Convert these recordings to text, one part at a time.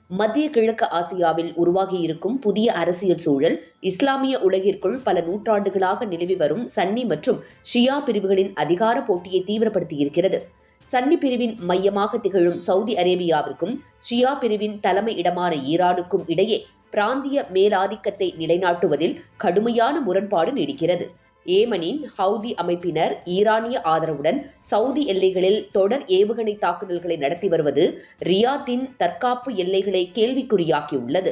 மத்திய கிழக்கு ஆசியாவில் உருவாகியிருக்கும் புதிய அரசியல் சூழல் இஸ்லாமிய உலகிற்குள் பல நூற்றாண்டுகளாக நிலவி வரும் சன்னி மற்றும் ஷியா பிரிவுகளின் அதிகார போட்டியை தீவிரப்படுத்தியிருக்கிறது. சன்னி பிரிவின் மையமாக திகழும் சவுதி அரேபியாவிற்கும் ஷியா பிரிவின் தலைமை இடமான ஈரானுக்கும் இடையே பிராந்திய மேலாதிக்கத்தை நிலைநாட்டுவதில் கடுமையான முரண்பாடு நீடிக்கிறது. ஏமனின் ஹவுதி அமைப்பினர் ஈரானிய ஆதரவுடன் சவுதி எல்லைகளில் தொடர் ஏவுகணை தாக்குதல்களை நடத்தி வருவது ரியாத்தின் தற்காப்பு எல்லைகளை கேள்விக்குறியாக்கியுள்ளது.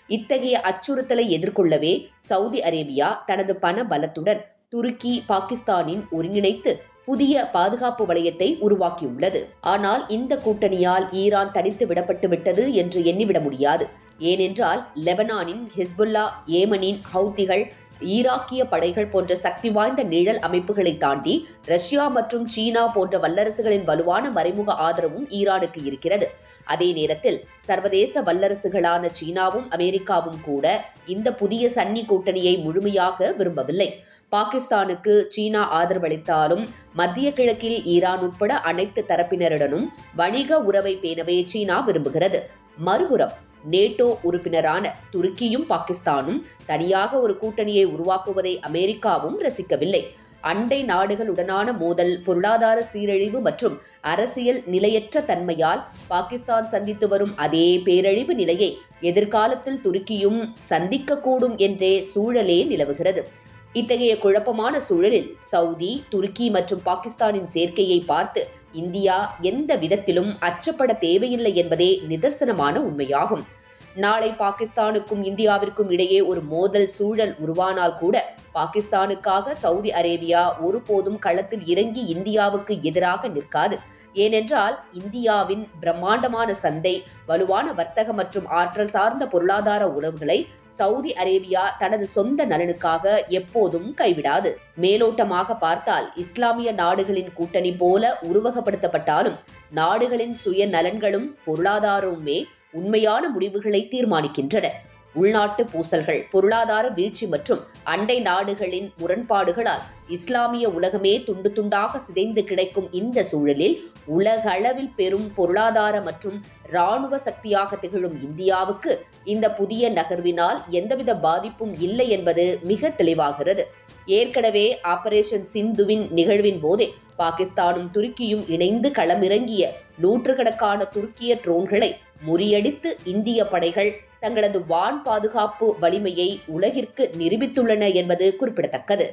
இத்தகைய அச்சுறுத்தலை எதிர்கொள்ளவே சவுதி அரேபியா தனது பண பலத்துடன் துருக்கி, பாகிஸ்தானின் ஒருங்கிணைத்து புதிய பாதுகாப்பு வளையத்தை உருவாக்கியுள்ளது. ஆனால் இந்த கூட்டணியால் ஈரான் தனித்து விடப்பட்டு விட்டது என்று எண்ணிவிட முடியாது. ஏனென்றால் லெபனானின் ஹிஸ்புல்லா, ஏமனின் ஹவுத்திகள், ஈராக்கிய படைகள் போன்ற சக்தி வாய்ந்த நிழல் அமைப்புகளை தாண்டி ரஷ்யா மற்றும் சீனா போன்ற வல்லரசுகளின் வலுவான மறைமுக ஆதரவும் ஈரானுக்கு இருக்கிறது. அதே நேரத்தில் சர்வதேச வல்லரசுகளான சீனாவும் அமெரிக்காவும் கூட இந்த புதிய சன்னி கூட்டணியை முழுமையாக விரும்பவில்லை. பாகிஸ்தானுக்கு சீனா ஆதரவளித்தாலும் மத்திய கிழக்கில் ஈரான் உட்பட அனைத்து தரப்பினருடனும் வணிக உறவை பேணவே சீனா விரும்புகிறது. மறுபுறம் நேட்டோ உறுப்பினரான துருக்கியும் பாகிஸ்தானும் தனியாக ஒரு கூட்டணியை உருவாக்குவதை அமெரிக்காவும் ரசிக்கவில்லை. அண்டை நாடுகளுடனான மோதல், பொருளாதார சீரழிவு மற்றும் அரசியல் நிலையற்ற தன்மையால் பாகிஸ்தான் சந்தித்து வரும் அதே பேரழிவு நிலையை எதிர்காலத்தில் துருக்கியும் சந்திக்கக்கூடும் என்றே சூழலே நிலவுகிறது. இத்தகைய குழப்பமான சூழலில் சவுதி, துருக்கி மற்றும் பாகிஸ்தானின் சேர்க்கையை பார்த்து இந்தியா எந்த விதத்திலும் அச்சப்பட தேவையில்லை என்பதே நிதர்சனமான உண்மையாகும். நாளை பாகிஸ்தானுக்கும் இந்தியாவிற்கும் இடையே ஒரு மோதல் சூழல் உருவானால் கூட பாகிஸ்தானுக்காக சவுதி அரேபியா ஒருபோதும் களத்தில் இறங்கி இந்தியாவுக்கு எதிராக நிற்காது. ஏனென்றால் இந்தியாவின் பிரம்மாண்டமான சந்தை, வலுவான வர்த்தக மற்றும் ஆற்றல் சார்ந்த பொருளாதார உறவுகளை சவுதி அரேபியா தனது சொந்த நலனுக்காக எப்போதும் கைவிடாது. மேலோட்டமாக பார்த்தால் இஸ்லாமிய நாடுகளின் கூட்டணி போல உருவகப்படுத்தப்பட்டாலும் நாடுகளின் சுய நலன்களும் பொருளாதாரமுமே உண்மையான முடிவுகளை தீர்மானிக்கின்றன. உள்நாட்டு பூசல்கள், பொருளாதார வீழ்ச்சி மற்றும் அண்டை நாடுகளின் முரண்பாடுகளால் இஸ்லாமிய உலகமே துண்டு துண்டாக சிதைந்து கிடைக்கும் இந்த சூழலில் உலகளவில் பெரும் பொருளாதார மற்றும் இராணுவ சக்தியாக திகழும் இந்தியாவுக்கு இந்த புதிய நகர்வினால் எந்தவித பாதிப்பும் இல்லை என்பது மிக தெளிவாகிறது. ஏற்கனவே ஆபரேஷன் சிந்துவின் நிகழ்வின் போதே பாகிஸ்தானும் துருக்கியும் இணைந்து களமிறங்கிய நூற்றுக்கணக்கான துருக்கிய ட்ரோன்களை முறியடித்து இந்திய படைகள் தங்களது வான் பாதுகாப்பு வலிமையை உலகிற்கு நிரூபித்துள்ளன என்பது குறிப்பிடத்தக்கது.